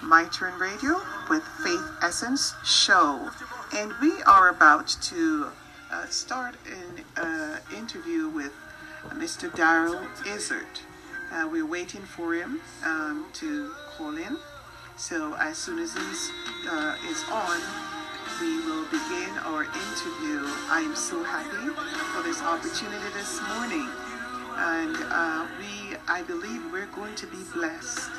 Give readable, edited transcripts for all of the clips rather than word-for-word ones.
My Turn Radio with Faith Essence Show. And we are about to start an interview with Mr. Izard. We're waiting for him to call in. So as soon as he's is on, we will begin our interview. I am so happy for this opportunity this morning. And I believe we're going to be blessed.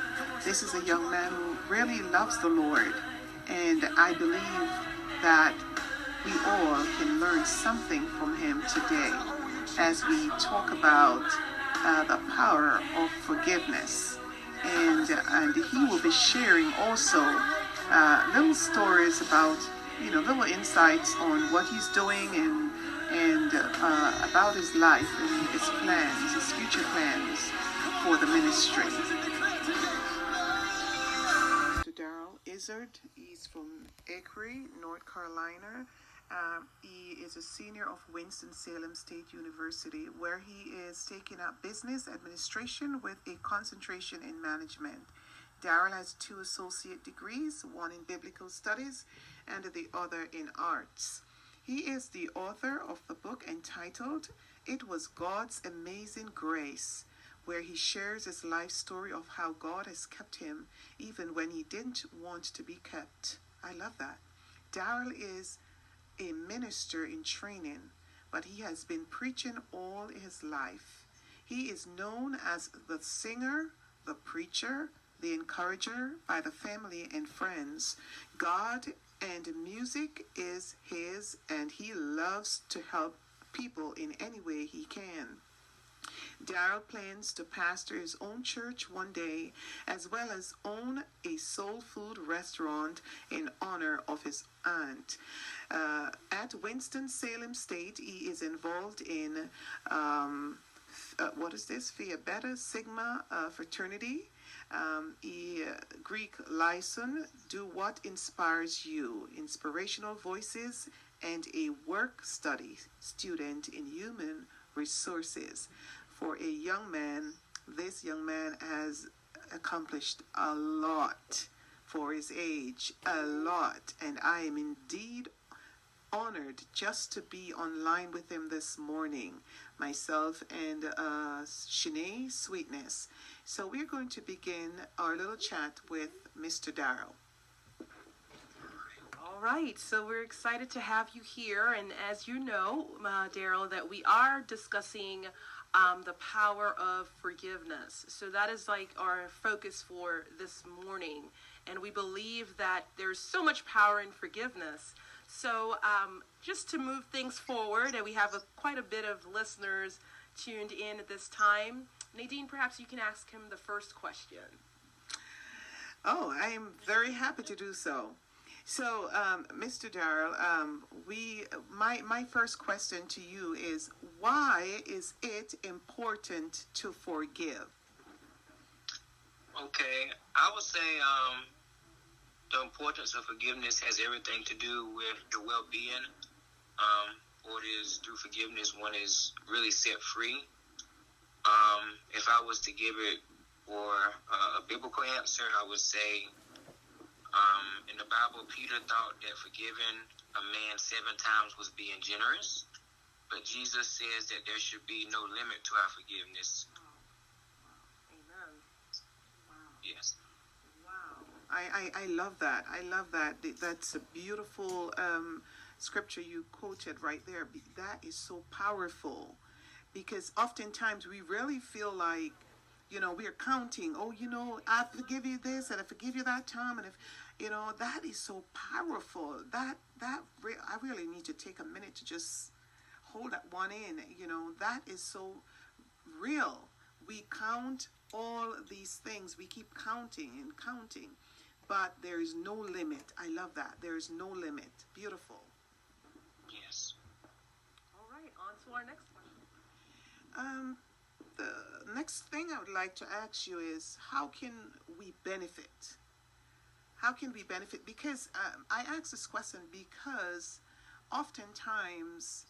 This is a young man who really loves the Lord. And I believe that we all can learn something from him today as we talk about the power of forgiveness. And he will be sharing also little stories about, little insights on what he's doing and about his life and his plans, his future plans for the ministry. Mr. Izard, he's from Acre, North Carolina. He is a senior of Winston-Salem State University, where he is taking up business administration with a concentration in management. Darrell has 2 associate degrees, one in biblical studies and the other in arts. He is the author of the book entitled It Was God's Amazing Grace, where he shares his life story of how God has kept him even when he didn't want to be kept. I love that. Darrell is a minister in training, but he has been preaching all his life. He is known as the singer, the preacher, the encourager by the family and friends. God and music is his, and he loves to help people in any way he can. Darrell plans to pastor his own church one day, as well as own a soul food restaurant in honor of his aunt. At Winston-Salem State, he is involved in, Phi Beta Sigma fraternity. Greek liaison, Do What Inspires You, Inspirational Voices, and a work study student in human resources. For a young man, this young man has accomplished a lot for his age, a lot. And I am indeed honored just to be online with him this morning, myself and Shanae Sweetness. So we're going to begin our little chat with Mr. Darrell. All right, so we're excited to have you here. And as you know, Darrell, that we are discussing the power of forgiveness. So that is like our focus for this morning. And we believe that there's so much power in forgiveness. So just to move things forward, and we have quite a bit of listeners tuned in at this time, Nadine, perhaps you can ask him the first question. Oh, I am very happy to do so. So, Mr. Darrell, my first question to you is, why is it important to forgive? Okay, I would say the importance of forgiveness has everything to do with your well-being. What is through forgiveness, one is really set free. If I was to give it for a biblical answer, I would say, in the Bible, Peter thought that forgiving a man 7 times was being generous, but Jesus says that there should be no limit to our forgiveness. Amen. Wow. Yes. Wow. I love that. I love that. That's a beautiful scripture you quoted right there. That is so powerful, because oftentimes we really feel like, we are counting. Oh, I forgive you this and I forgive you that time, and if that is so powerful. I really need to take a minute to just hold that one in. That is so real. We count all these things. We keep counting and counting, but there is no limit. I love that. There is no limit. Beautiful. Yes. All right, on to our next question. The next thing I would like to ask you is, how can we benefit? How can we benefit? Because I ask this question because oftentimes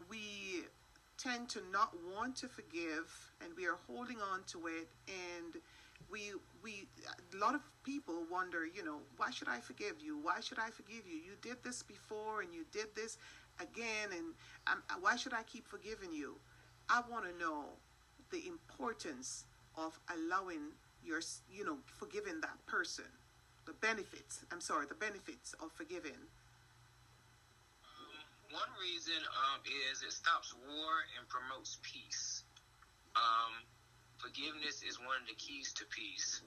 we tend to not want to forgive, and we are holding on to it, and we a lot of people wonder, why should I forgive you? Why should I forgive you? You did this before and you did this again, and why should I keep forgiving you? I want to know the importance of allowing forgiving that person. The benefits of forgiving. One reason is it stops war and promotes peace. Forgiveness is one of the keys to peace.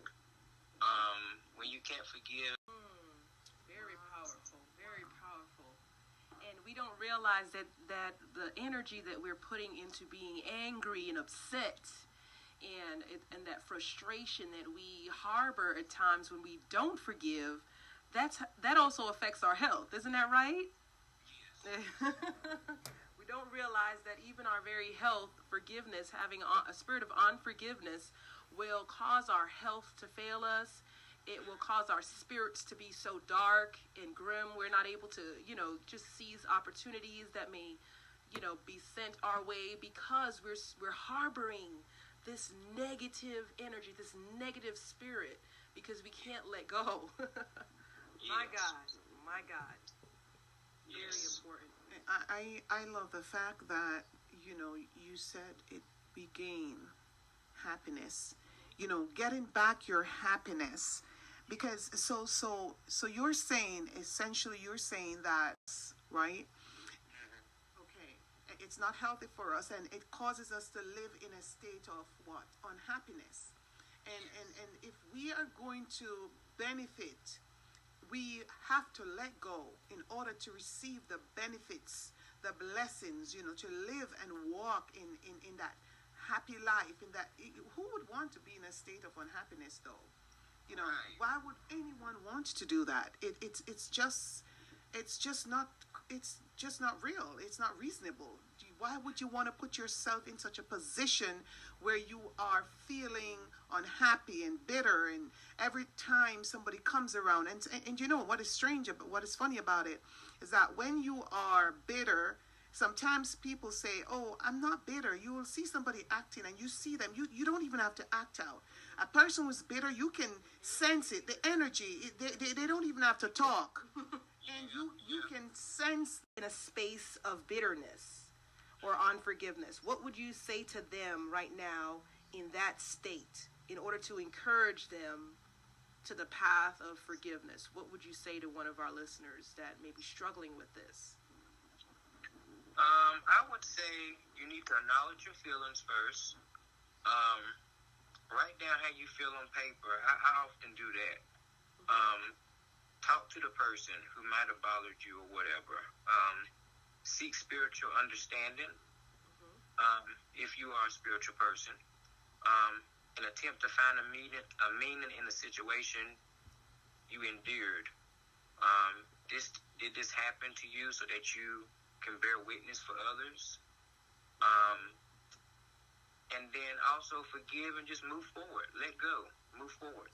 When you can't forgive. Very powerful, very powerful. And we don't realize that the energy that we're putting into being angry and upset and that frustration that we harbor at times when we don't forgive, that also affects our health. Isn't that right? Yes. We don't realize that even our very health, forgiveness, having a spirit of unforgiveness will cause our health to fail us. It will cause our spirits to be so dark and grim. We're not able to, just seize opportunities that may, be sent our way because we're harboring this negative energy, this negative spirit, because we can't let go. My God. Very important. I love the fact that, you said it began happiness. Getting back your happiness. Because so you're saying that, right? Okay. It's not healthy for us, and it causes us to live in a state of what? Unhappiness. And if we are going to benefit, we have to let go in order to receive the benefits, the blessings, to live and walk in that happy life. Who would want to be in a state of unhappiness, though? Why would anyone want to do that? It's just not real. It's not reasonable. Why would you want to put yourself in such a position where you are feeling unhappy and bitter, and every time somebody comes around, and what is strange, what is funny about it is that when you are bitter, sometimes people say, "Oh, I'm not bitter." You will see somebody acting, and you see them. You don't even have to act out. A person who's bitter, you can sense it, the energy. They don't even have to talk, and you can sense in a space of bitterness or unforgiveness. What would you say to them right now in that state in order to encourage them to the path of forgiveness? What would you say to one of our listeners that may be struggling with this? I would say you need to acknowledge your feelings first. Write down how you feel on paper. I often do that. Talk to the person who might have bothered you or whatever. Seek spiritual understanding, if you are a spiritual person, and attempt to find a meaning in the situation you endured. Did this happen to you so that you can bear witness for others? And then also forgive and just move forward. Let go. Move forward.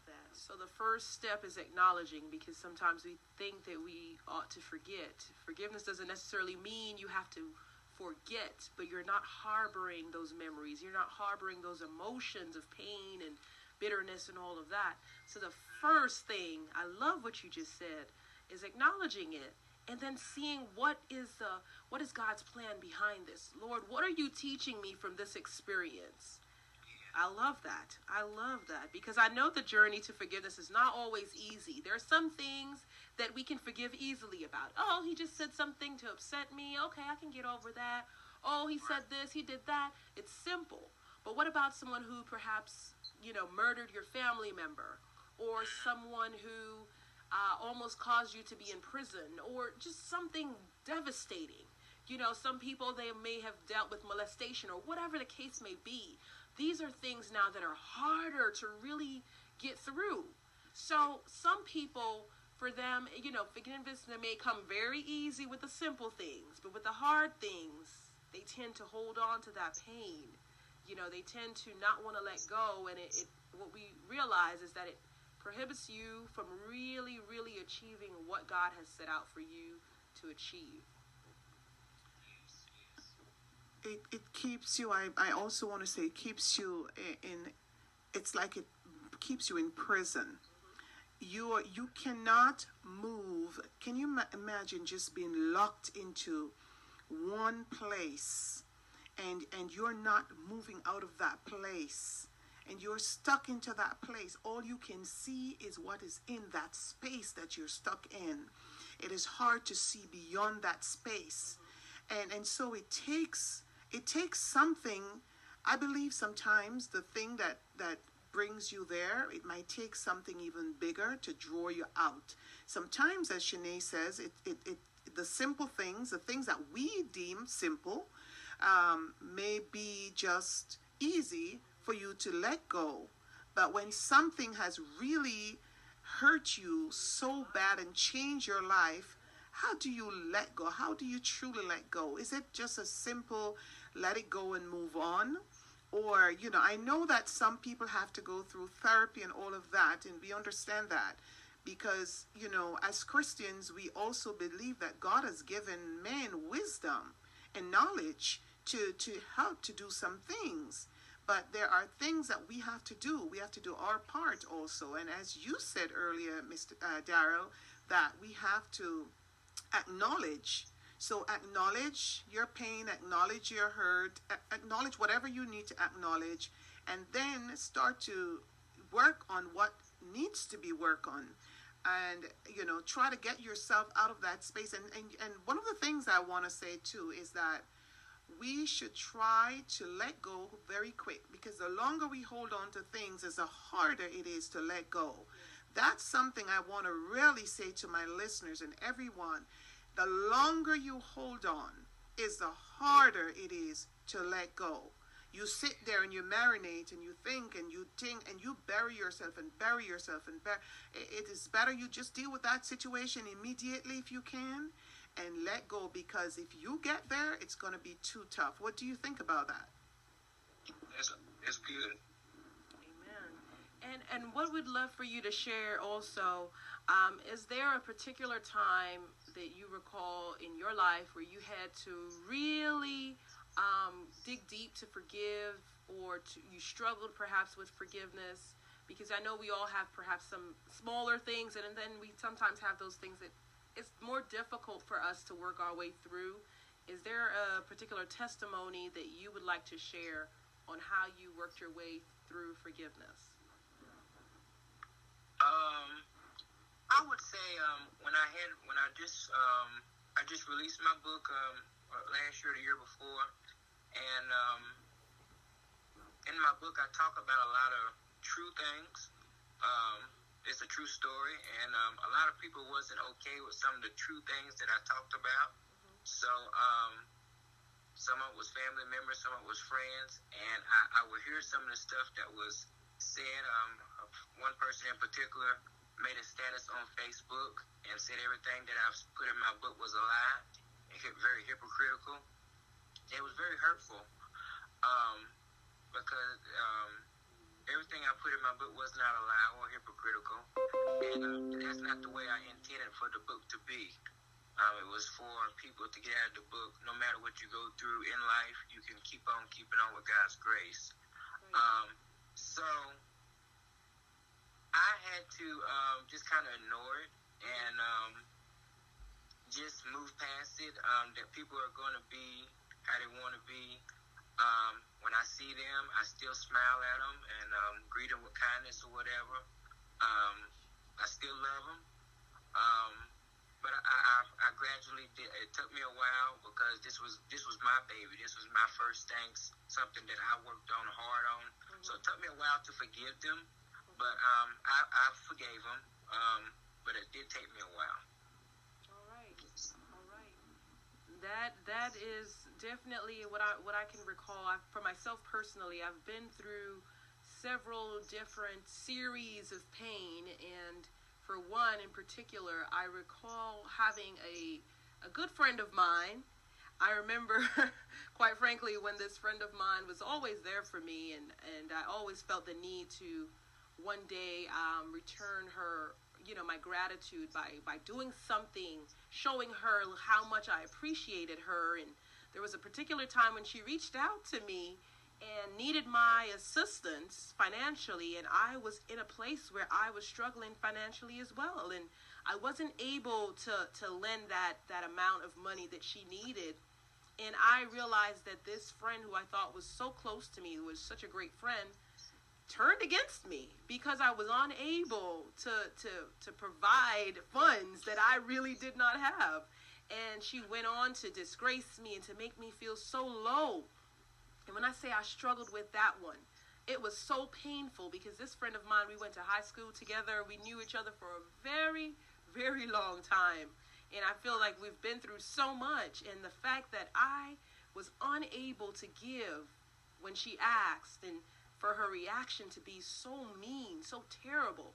That. So the first step is acknowledging, because sometimes we think that we ought to forget. Forgiveness doesn't necessarily mean you have to forget, but you're not harboring those memories. You're not harboring those emotions of pain and bitterness and all of that. So the first thing, I love what you just said, is acknowledging it and then seeing what is God's plan behind this. Lord, what are you teaching me from this experience? I love that, because I know the journey to forgiveness is not always easy. There are some things that we can forgive easily about. Oh, he just said something to upset me. Okay, I can get over that. Oh, he said this, he did that. It's simple. But what about someone who perhaps, murdered your family member, or someone who almost caused you to be in prison, or just something devastating? Some people, they may have dealt with molestation or whatever the case may be. These are things now that are harder to really get through. So some people, for them, forgiveness may come very easy with the simple things, but with the hard things, they tend to hold on to that pain. They tend to not want to let go, and what we realize is that it prohibits you from really, really achieving what God has set out for you to achieve. It keeps you, I also want to say, it keeps you in, it's like it keeps you in prison. You cannot move. Can you imagine just being locked into one place, and you're not moving out of that place, and you're stuck into that place? All you can see is what is in that space that you're stuck in. It is hard to see beyond that space, and so it takes something. I believe sometimes the thing that brings you there, it might take something even bigger to draw you out. Sometimes, as Shanae says, the simple things, the things that we deem simple, may be just easy for you to let go. But when something has really hurt you so bad and changed your life, how do you let go? How do you truly let go? Is it just a simple let it go and move on? Or, I know that some people have to go through therapy and all of that, and we understand that because, as Christians, we also believe that God has given men wisdom and knowledge to help to do some things. But there are things that we have to do. We have to do our part also. And as you said earlier, Mr. Darrell, that we have to acknowledge. So acknowledge your pain, acknowledge your hurt, acknowledge whatever you need to acknowledge, and then start to work on what needs to be worked on. And, try to get yourself out of that space. And one of the things I want to say, too, is that we should try to let go very quick, because the longer we hold on to things, the harder it is to let go. That's something I want to really say to my listeners and everyone. The longer you hold on the harder it is to let go. You sit there and you marinate and you think and you bury yourself and bury yourself. It is better you just deal with that situation immediately if you can and let go, because if you get there, it's going to be too tough. What do you think about that? That's good. Amen. And what we'd love for you to share also, is there a particular time that you recall in your life where you had to really dig deep to forgive, or you struggled perhaps with forgiveness? Because I know we all have perhaps some smaller things, and then we sometimes have those things that it's more difficult for us to work our way through. Is there a particular testimony that you would like to share on how you worked your way through forgiveness? I would say I just released my book last year, the year before, and in my book I talk about a lot of true things. It's a true story, and a lot of people wasn't okay with some of the true things that I talked about. So some of it was family members, some of it was friends, and I would hear some of the stuff that was said. One person in particular made a status on Facebook and said everything that I've put in my book was a lie, and very hypocritical. It was very hurtful, because everything I put in my book was not a lie or hypocritical, and that's not the way I intended for the book to be. It was for people to get out of the book. No matter what you go through in life, you can keep on keeping on with God's grace. So I had to just kind of ignore it and just move past it. That people are going to be how they want to be. When I see them, I still smile at them and greet them with kindness or whatever. I still love them. But I gradually did. It took me a while because this was my baby. This was my first things, something that I worked on hard on. So it took me a while to forgive them, but I forgave them. But it did take me a while. All right. That is definitely what I can recall. For myself personally, I've been through several different series of pain, and for one in particular, I recall having a good friend of mine. I remember, quite frankly, when this friend of mine was always there for me, and I always felt the need to one day return her, my gratitude by doing something, showing her how much I appreciated her. And there was a particular time when she reached out to me, and needed my assistance financially, and I was in a place where I was struggling financially as well, and I wasn't able to lend that amount of money that she needed. And I realized that this friend who I thought was so close to me, who was such a great friend, turned against me because I was unable to provide funds that I really did not have. And she went on to disgrace me and to make me feel so low. And when I say I struggled with that one, it was so painful because this friend of mine, we went to high school together. We knew each other for a very, very long time. And I feel like we've been through so much. And the fact that I was unable to give when she asked, and for her reaction to be so mean, so terrible,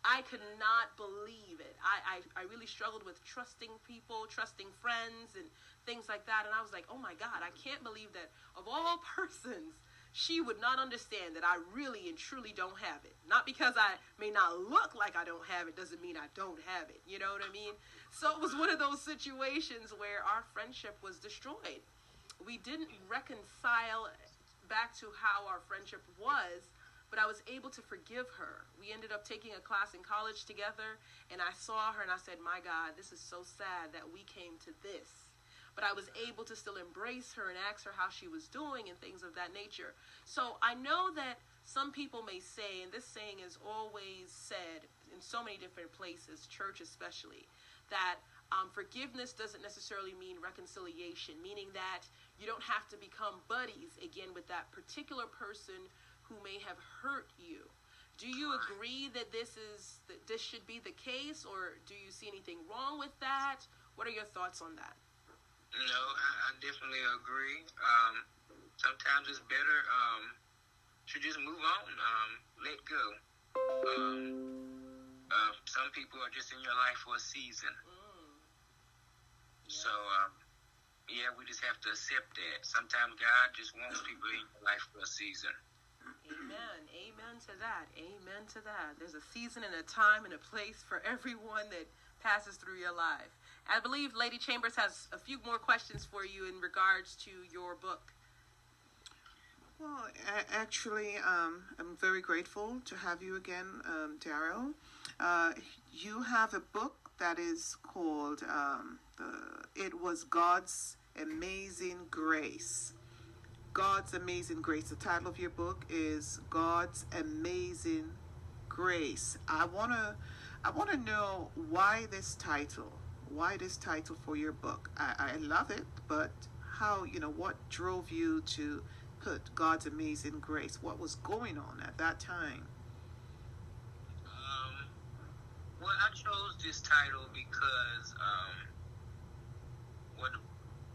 I could not believe it. I really struggled with trusting people, trusting friends, and things like that. And I was like, oh my God, I can't believe that of all persons, she would not understand that I really and truly don't have it. Not because I may not look like I don't have it doesn't mean I don't have it. You know what I mean? So it was one of those situations where our friendship was destroyed. We didn't reconcile back to how our friendship was, but I was able to forgive her. We ended up taking a class in college together, and I saw her and I said, my God, this is so sad that we came to this. But I was able to still embrace her and ask her how she was doing and things of that nature. So I know that some people may say, and this saying is always said in so many different places, church especially, that forgiveness doesn't necessarily mean reconciliation, meaning that you don't have to become buddies again with that particular person who may have hurt you. Do you agree that this should be the case, or do you see anything wrong with that? What are your thoughts on that? No, I definitely agree. Sometimes it's better to just move on, let go. Some people are just in your life for a season. So, yeah, we just have to accept that. Sometimes God just wants people in your life for a season. Amen. Amen to that. Amen to that. There's a season and a time and a place for everyone that passes through your life. I believe Lady Chambers has a few more questions for you in regards to your book. Well, actually, I'm very grateful to have you again, Daryl. You have a book that is called It Was God's Amazing Grace. God's Amazing Grace. The title of your book is God's Amazing Grace. I want to know why this title. Why this title for your book? I love it, but how, what drove you to put God's Amazing Grace? What was going on at that time? Well, I chose this title because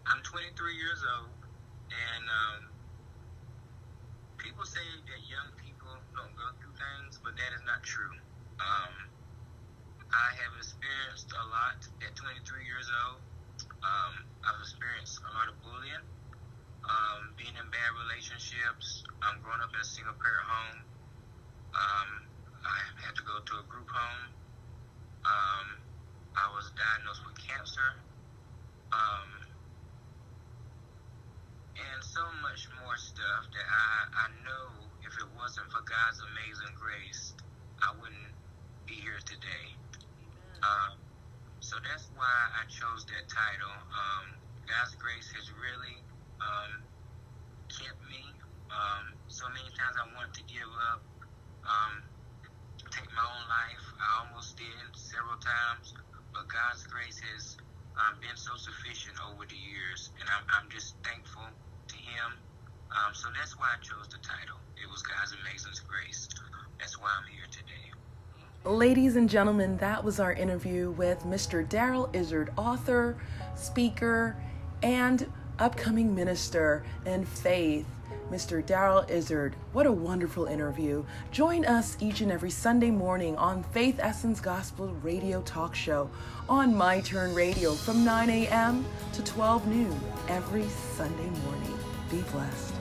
I'm 23 years old, and people say that young people don't go through things, but that is not true. I have experienced a lot at 23 years old. I've experienced a lot of bullying, being in bad relationships. I'm growing up in a single parent home. I had to go to a group home. I was diagnosed with cancer. And so much more stuff that I know if it wasn't for God's amazing grace, I wouldn't be here today. So that's why I chose that title. God's grace has really kept me. So many times I wanted to give up, take my own life. I almost did several times, but God's grace has been so sufficient over the years, and I'm just thankful to Him. So that's why I chose the title. It was God's Amazing Grace. That's why I'm here today. Ladies and gentlemen, that was our interview with Mr. Daryl Izard, author, speaker, and upcoming minister in faith. Mr. Daryl Izard, what a wonderful interview. Join us each and every Sunday morning on Faith Essence Gospel Radio Talk Show on My Turn Radio from 9 a.m. to 12 noon every Sunday morning. Be blessed.